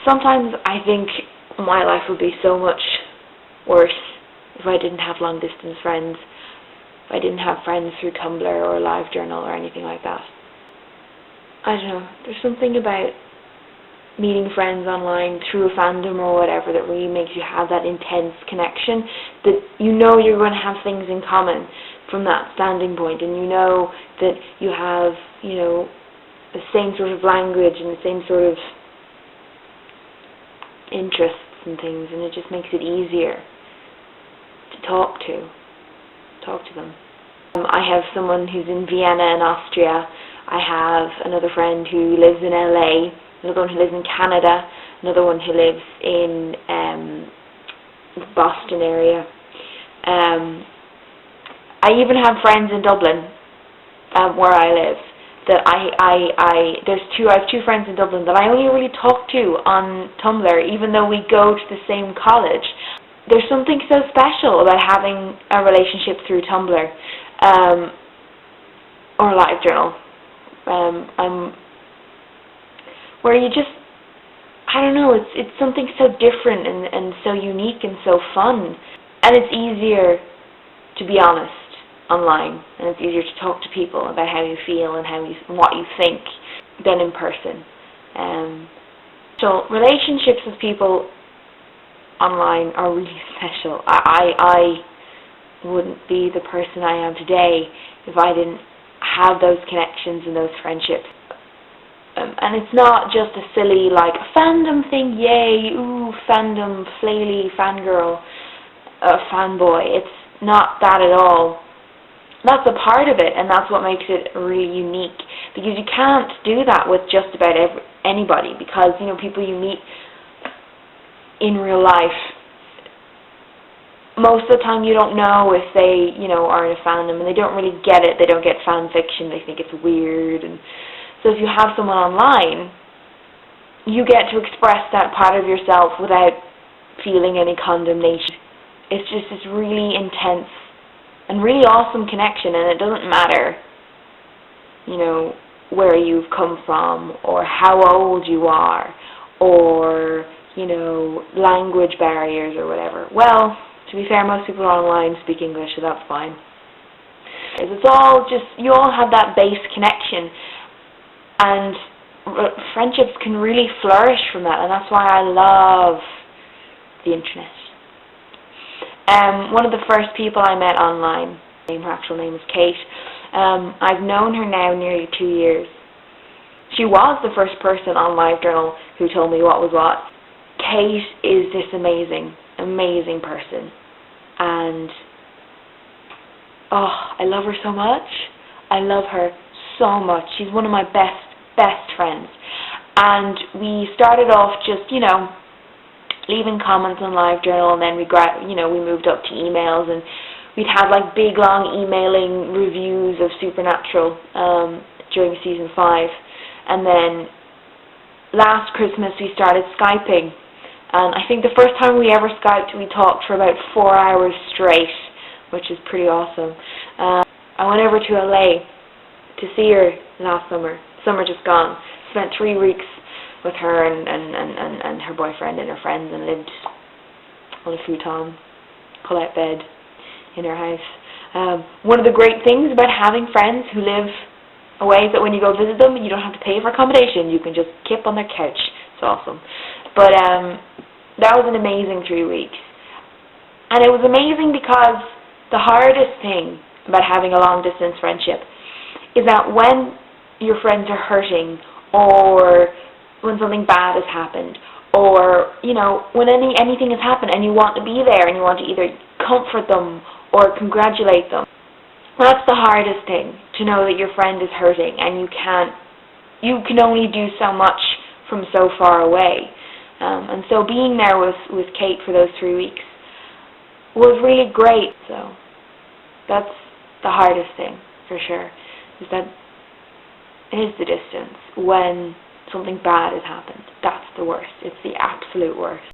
sometimes I think my life would be so much worse if I didn't have long-distance friends, if I didn't have friends through Tumblr or LiveJournal or anything like that. I don't know, there's something about meeting friends online through a fandom or whatever that really makes you have that intense connection, that you know you're going to have things in common from that standing point, and you know that you have, you know, the same sort of language and the same sort of interests and things, and it just makes it easier to talk to them. I have someone who's in Vienna in Austria. I have another friend who lives in LA, another one who lives in Canada, another one who lives in the Boston area. I even have friends in Dublin, where I live, that I have two friends in Dublin that I only really talk to on Tumblr, even though we go to the same college. There's something so special about having a relationship through Tumblr, or LiveJournal, where you just, I don't know, it's something so different and so unique and so fun, and it's easier to be honest online, and it's easier to talk to people about how you feel and what you think than in person. So relationships with people online are really special. I wouldn't be the person I am today if I didn't have those connections and those friendships. And it's not just a silly, like, fandom thing, yay, ooh, fandom, flaily, fangirl, fanboy. It's not that at all. That's a part of it, and that's what makes it really unique, because you can't do that with just about anybody, because, you know, people you meet in real life, most of the time you don't know if they, you know, are in a fandom, and they don't really get it. They don't get fan fiction. They think it's weird. And so if you have someone online, you get to express that part of yourself without feeling any condemnation. It's just this really intense and really awesome connection, and it doesn't matter, you know, where you've come from, or how old you are, or, you know, language barriers or whatever. Well, to be fair, most people online speak English, so that's fine. It's all just, you all have that base connection, and friendships can really flourish from that, and that's why I love the internet. One of the first people I met online, her actual name is Kate. I've known her now nearly 2 years. She was the first person on LiveJournal who told me what was what. Kate is this amazing, amazing person. And, oh, I love her so much. I love her so much. She's one of my best friends. And we started off just, you know, leaving comments on LiveJournal, and then we moved up to emails, and we'd have like big long emailing reviews of Supernatural during season 5, and then last Christmas we started Skyping, and I think the first time we ever Skyped we talked for about 4 hours straight, which is pretty awesome. I went over to LA to see her last summer just gone, spent 3 weeks with her and her boyfriend and her friends, and lived on a futon, pull-out bed in her house. One of the great things about having friends who live away is that when you go visit them, you don't have to pay for accommodation. You can just kip on their couch. It's awesome. But that was an amazing 3 weeks. And it was amazing because the hardest thing about having a long-distance friendship is that when your friends are hurting, or when something bad has happened, or, you know, when anything has happened and you want to be there and you want to either comfort them or congratulate them. That's the hardest thing, to know that your friend is hurting and you can only do so much from so far away. And so being there with Kate for those 3 weeks was really great. So that's the hardest thing, for sure, is the distance when something bad has happened. That's the worst. It's the absolute worst.